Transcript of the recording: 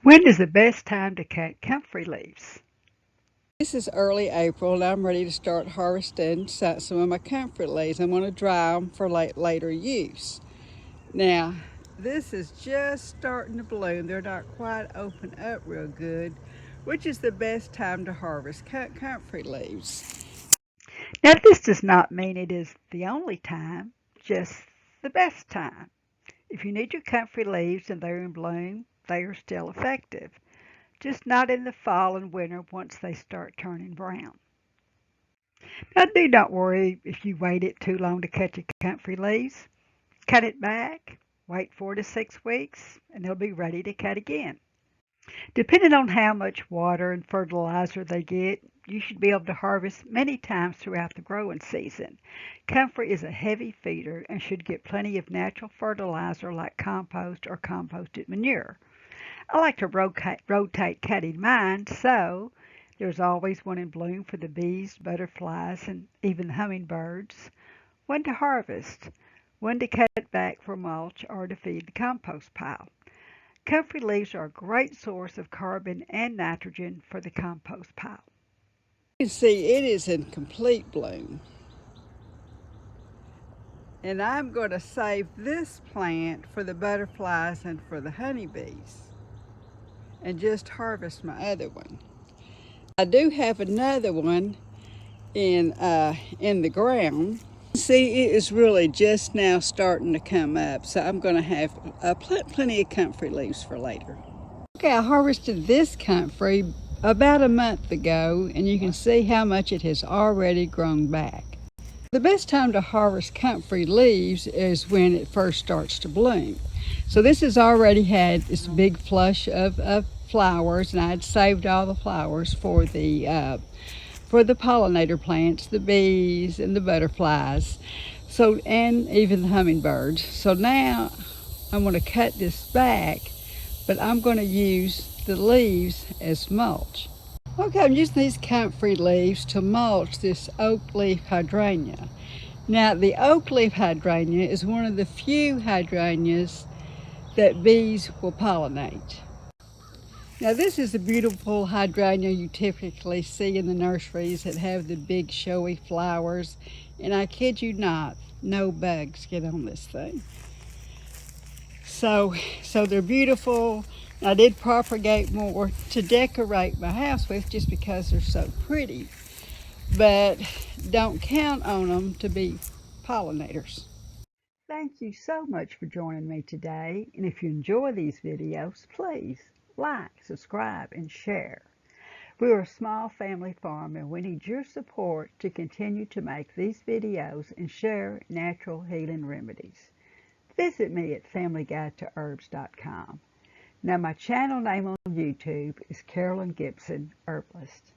When is the best time to cut comfrey leaves? This is early April and I'm ready to start harvesting some of my comfrey leaves. I'm going to dry them for later use. Now, this is just starting to bloom. They're not quite open up real good, which is the best time to harvest comfrey leaves. Now, this does not mean it is the only time, just the best time. If you need your comfrey leaves and they're in bloom, they are still effective, just not in the fall and winter once they start turning brown. Now, do not worry if you waited too long to cut your comfrey leaves. Cut it back, wait 4 to 6 weeks, and they'll be ready to cut again. Depending on how much water and fertilizer they get, you should be able to harvest many times throughout the growing season. Comfrey is a heavy feeder and should get plenty of natural fertilizer like compost or composted manure. I like to rotate cutting mine, so there's always one in bloom for the bees, butterflies, and even hummingbirds. When to harvest, when to cut it back for mulch or to feed the compost pile. Comfrey leaves are a great source of carbon and nitrogen for the compost pile. You can see it is in complete bloom. And I'm going to save this plant for the butterflies and for the honeybees and just harvest my other one. I do have another one in the ground. See, it is really just now starting to come up, so I'm going to have plenty of comfrey leaves for later. Okay, I harvested this comfrey about a month ago, and you can see how much it has already grown back. The best time to harvest comfrey leaves is when it first starts to bloom. So this has already had this big flush of flowers, and I had saved all the flowers for the pollinator plants, the bees and the butterflies, so and even the hummingbirds. So now I'm going to cut this back, but I'm going to use the leaves as mulch. Okay, I'm using these comfrey leaves to mulch this oak leaf hydrangea. Now, the oak leaf hydrangea is one of the few hydrangeas that bees will pollinate. Now, this is the beautiful hydrangea you typically see in the nurseries that have the big showy flowers, and I kid you not, no bugs get on this thing. So they're beautiful. I did propagate more to decorate my house with just because they're so pretty, but don't count on them to be pollinators. Thank you so much for joining me today, and if you enjoy these videos, please like, subscribe, and share. We are a small family farm and we need your support to continue to make these videos and share natural healing remedies. Visit me at FamilyGuideToHerbs.com. Now my channel name on YouTube is Carolyn Gibson Herbalist.